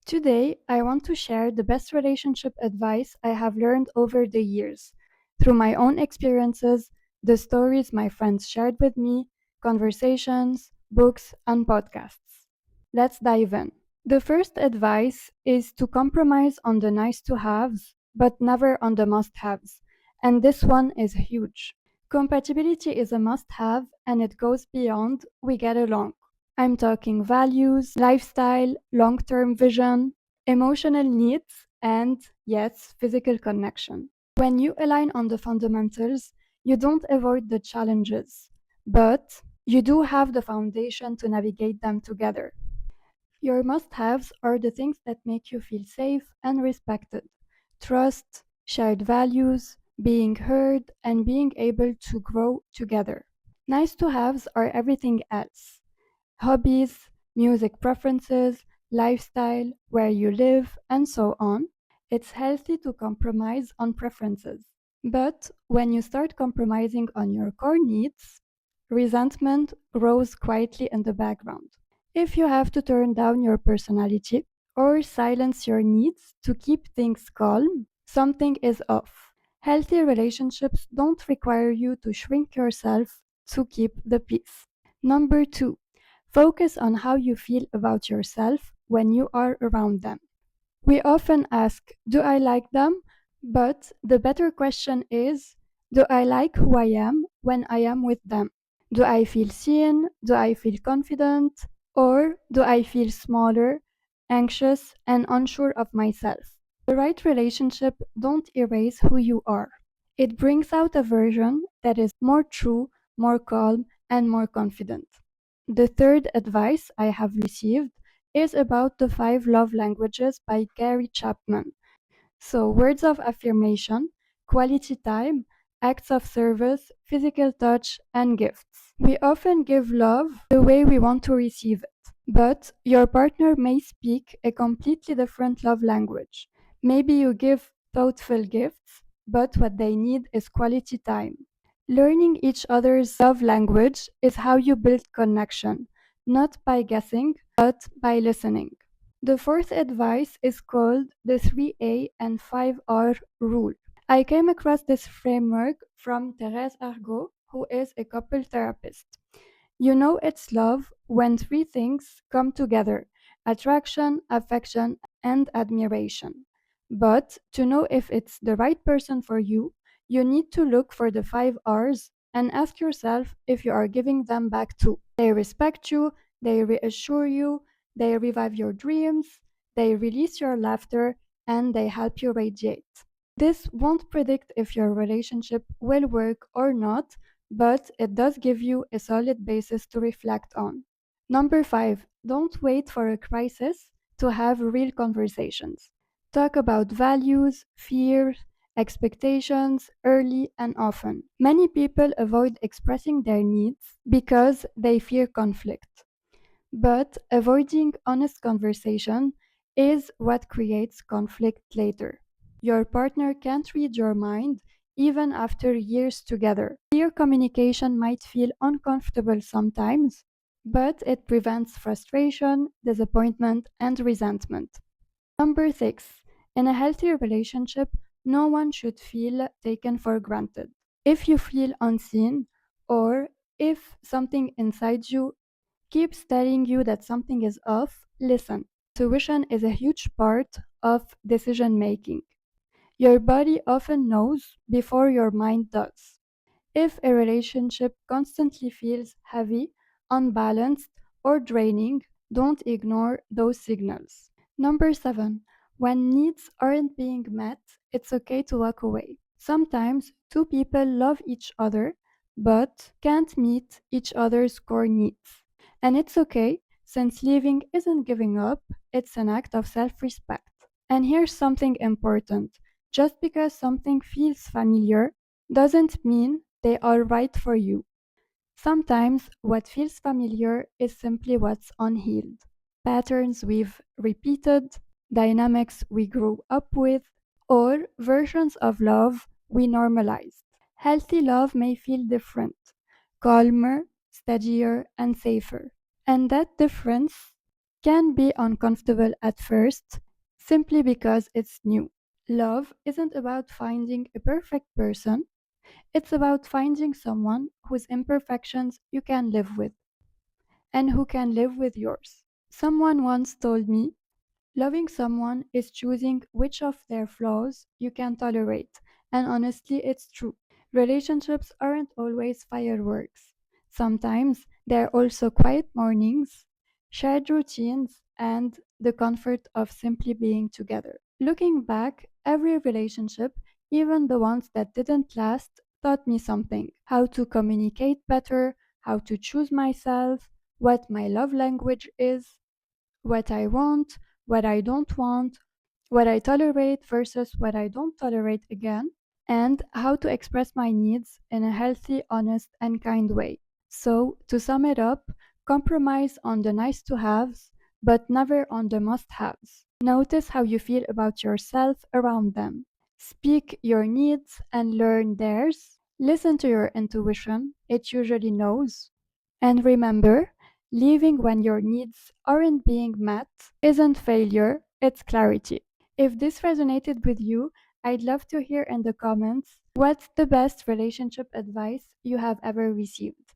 Today, I want to share the best relationship advice I have learned over the years through my own experiences, the stories my friends shared with me, conversations, books, and podcasts. Let's dive in. The first advice is to compromise on the nice to haves, but never on the must haves. And this one is huge. Compatibility is a must have, and it goes beyond we get along. I'm talking values, lifestyle, long term vision, emotional needs, and yes, physical connection. When you align on the fundamentals, you don't avoid the challenges, but you do have the foundation to navigate them together. Your must haves are the things that make you feel safe and respected: trust, shared values, being heard, and being able to grow together. Nice to haves are everything else: hobbies, music preferences, lifestyle, where you live, and so on. It's healthy to compromise on preferences. But when you start compromising on your core needs, resentment grows quietly in the background. If you have to turn down your personality or silence your needs to keep things calm, something is off. Healthy relationships don't require you to shrink yourself to keep the peace. Number two, focus on how you feel about yourself when you are around them. We often ask, do I like them? But the better question is, do I like who I am when I am with them? Do I feel seen? Do I feel confident? Or do I feel smaller, anxious, and unsure of myself? The right relationship don't erase who you are. It brings out a version that is more true, more calm, and more confident. The third advice I have received is about the five love languages by Gary Chapman. So, words of affirmation, quality time, acts of service, physical touch, and gifts. We often give love the way we want to receive it, but your partner may speak a completely different love language. Maybe you give thoughtful gifts, but what they need is quality time. Learning each other's love language is how you build connection, not by guessing, but by listening. The fourth advice is called the 3A and 5R rule. I came across this framework from Therese Argot, who is a couple therapist. You know it's love when three things come together: attraction, affection, and admiration. But to know if it's the right person for you, you need to look for the 5 R's and ask yourself if you are giving them back too. They respect you, they reassure you, they revive your dreams, they release your laughter, and they help you radiate. This won't predict if your relationship will work or not, but it does give you a solid basis to reflect on. Number five, don't wait for a crisis to have real conversations. Talk about values, fears, expectations early and often. Many people avoid expressing their needs because they fear conflict. But avoiding honest conversation is what creates conflict later. Your partner can't read your mind even after years together. Clear communication might feel uncomfortable sometimes, but it prevents frustration, disappointment, and resentment. Number six, in a healthy relationship, no one should feel taken for granted. If you feel unseen, or if something inside you keeps telling you that something is off, listen. Intuition is a huge part of decision making. Your body often knows before your mind does. If a relationship constantly feels heavy, unbalanced, or draining, don't ignore those signals. Number seven, when needs aren't being met, it's okay to walk away. Sometimes two people love each other but can't meet each other's core needs. And it's okay, since leaving isn't giving up, it's an act of self respect. And here's something important: just because something feels familiar doesn't mean they are right for you. Sometimes what feels familiar is simply what's unhealed. Patterns we've repeated, dynamics we grew up with, or versions of love we normalized. Healthy love may feel different: calmer, steadier, and safer. And that difference can be uncomfortable at first simply because it's new. Love isn't about finding a perfect person, it's about finding someone whose imperfections you can live with and who can live with yours. Someone once told me, loving someone is choosing which of their flaws you can tolerate, and honestly, it's true. Relationships aren't always fireworks. Sometimes they're also quiet mornings, shared routines, and the comfort of simply being together. Looking back, every relationship, even the ones that didn't last, taught me something: how to communicate better, how to choose myself, what my love language is, what I want, what I don't want, what I tolerate versus what I don't tolerate again, and how to express my needs in a healthy, honest, and kind way. So, to sum it up, compromise on the nice to haves, but never on the must haves. Notice how you feel about yourself around them. Speak your needs and learn theirs. Listen to your intuition, it usually knows. And remember, leaving when your needs aren't being met isn't failure, it's clarity. If this resonated with you, I'd love to hear in the comments what's the best relationship advice you have ever received.